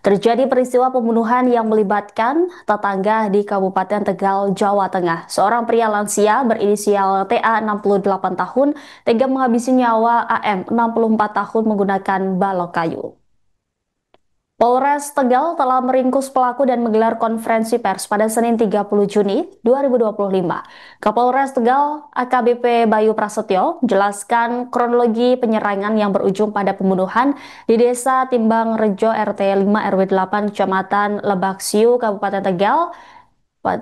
Terjadi peristiwa pembunuhan yang melibatkan tetangga di Kabupaten Tegal, Jawa Tengah. Seorang pria lansia berinisial TA 68 tahun tega menghabisi nyawa AM 64 tahun menggunakan balok kayu. Polres Tegal telah meringkus pelaku dan menggelar konferensi pers pada Senin 30 Juni 2025. Kapolres Tegal AKBP Bayu Prasetyo menjelaskan kronologi penyerangan yang berujung pada pembunuhan di Desa Timbang Rejo RT 5 RW 8 Kecamatan Lebaksiu Kabupaten Tegal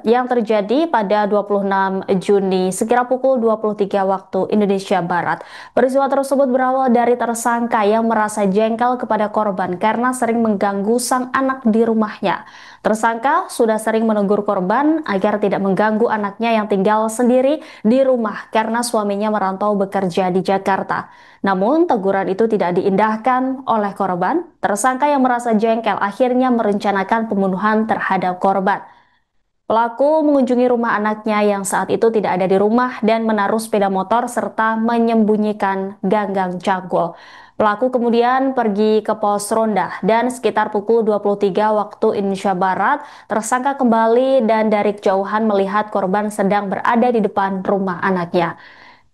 yang terjadi pada 26 Juni sekira pukul 23 waktu Indonesia Barat. Peristiwa tersebut berawal dari tersangka yang merasa jengkel kepada korban karena sering mengganggu sang anak di rumahnya. Tersangka sudah sering menegur korban agar tidak mengganggu anaknya yang tinggal sendiri di rumah karena suaminya merantau bekerja di Jakarta. Namun, teguran itu tidak diindahkan oleh korban. Tersangka yang merasa jengkel akhirnya merencanakan pembunuhan terhadap korban. Pelaku mengunjungi rumah anaknya yang saat itu tidak ada di rumah dan menaruh sepeda motor serta menyembunyikan ganggang cangkul. Pelaku kemudian pergi ke pos ronda dan sekitar pukul 23 waktu Indonesia Barat, tersangka kembali dan dari kejauhan melihat korban sedang berada di depan rumah anaknya.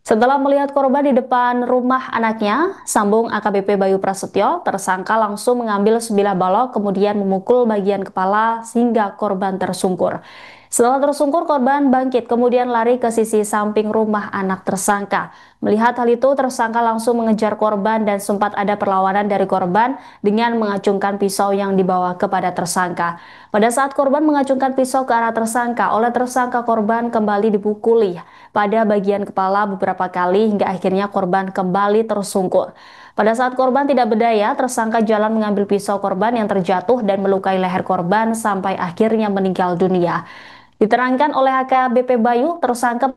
Setelah melihat korban di depan rumah anaknya, sambung AKBP Bayu Prasetyo, tersangka langsung mengambil sebilah balok kemudian memukul bagian kepala sehingga korban tersungkur. Setelah tersungkur, korban bangkit kemudian lari ke sisi samping rumah anak tersangka. Melihat hal itu, tersangka langsung mengejar korban dan sempat ada perlawanan dari korban dengan mengacungkan pisau yang dibawa kepada tersangka. Pada saat korban mengacungkan pisau ke arah tersangka, oleh tersangka korban kembali dipukuli pada bagian kepala beberapa kali hingga akhirnya korban kembali tersungkur. Pada saat korban tidak berdaya, tersangka jalan mengambil pisau korban yang terjatuh dan melukai leher korban sampai akhirnya meninggal dunia. Diterangkan oleh AKBP Bayu, tersangka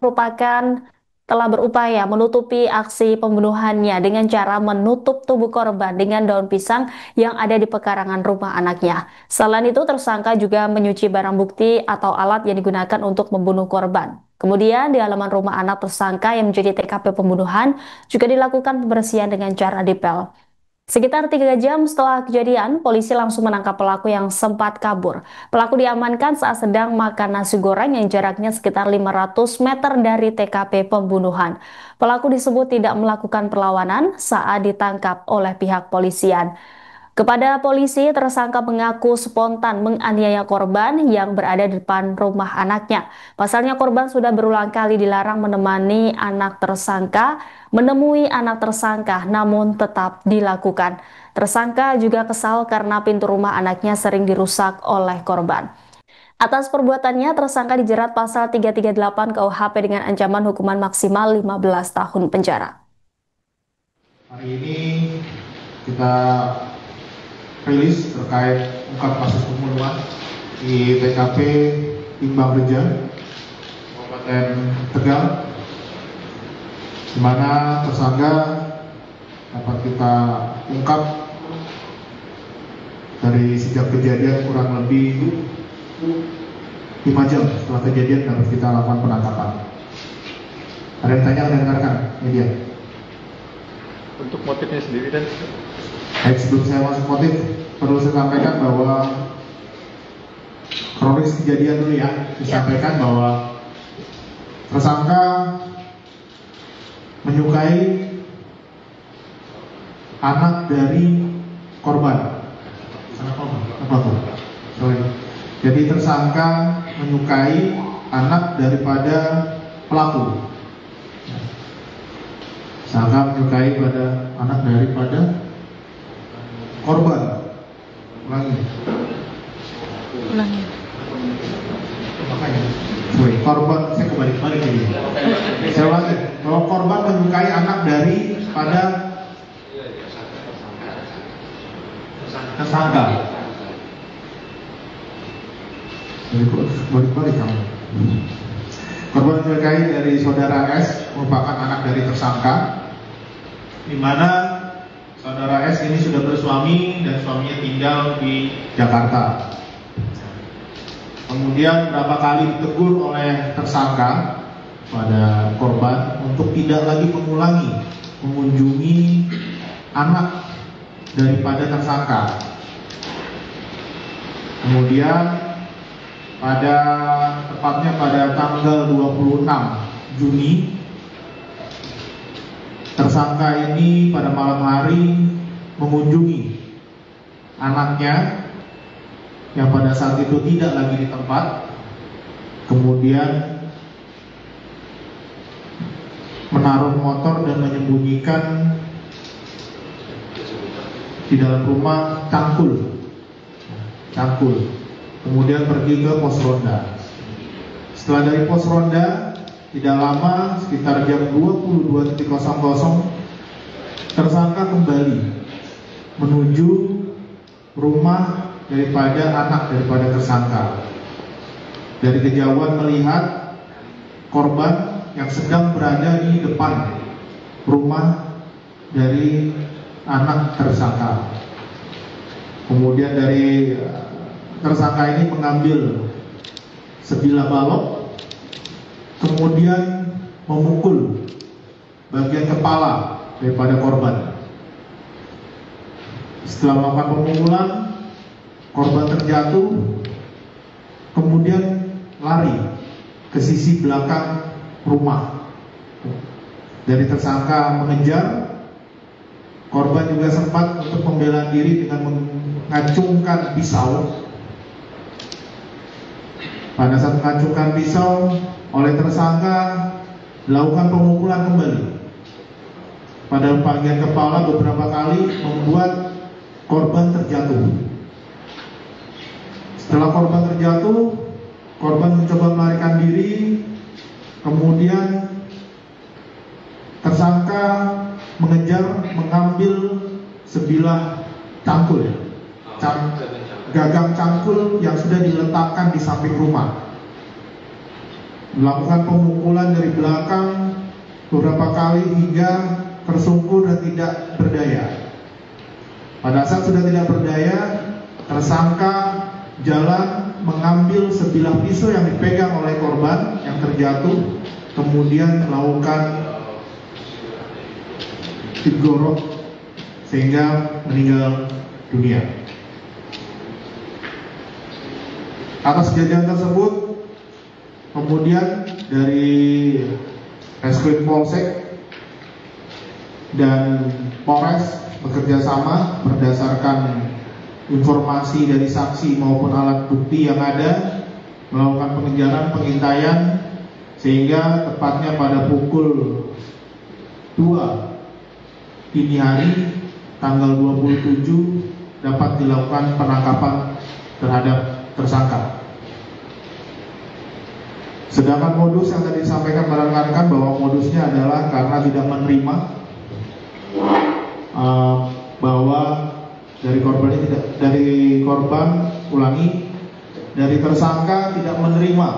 telah berupaya menutupi aksi pembunuhannya dengan cara menutup tubuh korban dengan daun pisang yang ada di pekarangan rumah anaknya. Selain itu, tersangka juga menyuci barang bukti atau alat yang digunakan untuk membunuh korban. Kemudian di halaman rumah anak tersangka yang menjadi TKP pembunuhan juga dilakukan pembersihan dengan cara dipel. Sekitar 3 jam setelah kejadian, polisi langsung menangkap pelaku yang sempat kabur. Pelaku diamankan saat sedang makan nasi goreng yang jaraknya sekitar 500 meter dari TKP pembunuhan. Pelaku disebut tidak melakukan perlawanan saat ditangkap oleh pihak polisian. Kepada polisi, tersangka mengaku spontan menganiaya korban yang berada di depan rumah anaknya. Pasalnya korban sudah berulang kali dilarang menemui anak tersangka, namun tetap dilakukan. Tersangka juga kesal karena pintu rumah anaknya sering dirusak oleh korban. Atas perbuatannya, tersangka dijerat pasal 338 KUHP dengan ancaman hukuman maksimal 15 tahun penjara. Hari ini kita rilis terkait ungkap kasus pembunuhan di TKP Timbang Reja, Kabupaten Tegal, di mana tersangka dapat kita ungkap dari sejak kejadian kurang lebih 5 jam setelah kejadian dapat kita lakukan penangkapan. Ada yang tanya, ada yang dengarkan media? Untuk motifnya sendiri dan Baik, sebelum saya masuk motif, perlu saya sampaikan bahwa kronis kejadian dulu ya. Disampaikan bahwa tersangka menyukai anak dari korban. Jadi tersangka menyukai anak daripada pelaku. Tersangka menyukai pada anak daripada korban. Ulangi. Makanya, korban, saya kebalik-balik ini. Saya ulangi, bahwa korban menyukai anak daripada tersangka. Balik-balik kamu. Korban menyukai dari saudara S, merupakan anak dari tersangka, di mana saudara S ini sudah bersuami dan suaminya tinggal di Jakarta. Kemudian berapa kali ditegur oleh tersangka pada korban untuk tidak lagi mengunjungi anak daripada tersangka. Kemudian tepatnya pada tanggal 26 Juni, tersangka ini pada malam hari mengunjungi anaknya yang pada saat itu tidak lagi di tempat. Kemudian menaruh motor dan menyembunyikan di dalam rumah cangkul. Kemudian pergi ke pos ronda. Setelah dari pos ronda, tidak lama, sekitar jam 22.00, tersangka kembali menuju rumah daripada tersangka. Dari kejauhan melihat korban yang sedang berada di depan rumah dari anak tersangka. Kemudian dari tersangka ini mengambil sebilah balok, kemudian memukul bagian kepala daripada korban. Setelah melakukan pemukulan, korban terjatuh, kemudian lari ke sisi belakang rumah. Dari tersangka mengejar, korban juga sempat untuk membela diri dengan mengacungkan pisau. Pada saat mengacungkan pisau, oleh tersangka dilakukan pemukulan kembali pada bagian kepala beberapa kali, membuat korban terjatuh. Setelah korban terjatuh, korban mencoba melarikan diri. Kemudian tersangka mengejar, mengambil sebilah cangkul, gagang cangkul yang sudah diletakkan di samping rumah. Melakukan pemukulan dari belakang beberapa kali hingga tersungkur dan tidak berdaya. Pada saat sudah tidak berdaya, tersangka jalan mengambil sebilah pisau yang dipegang oleh korban yang terjatuh, kemudian melakukan digorok sehingga meninggal dunia. Atas kejadian tersebut, kemudian dari Reskrim Polsek dan Polres bekerja sama berdasarkan informasi dari saksi maupun alat bukti yang ada, melakukan pengejaran, pengintaian, sehingga tepatnya pada pukul 2 dini hari tanggal 27 dapat dilakukan penangkapan terhadap tersangka. Sedangkan modus yang tadi disampaikan barangkali bahwa modusnya adalah karena tidak menerima bahwa dari tersangka tidak menerima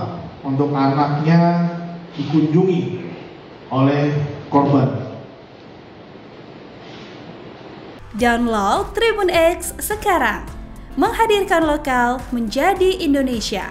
untuk anaknya dikunjungi oleh korban. Download Tribun X sekarang, menghadirkan lokal menjadi Indonesia.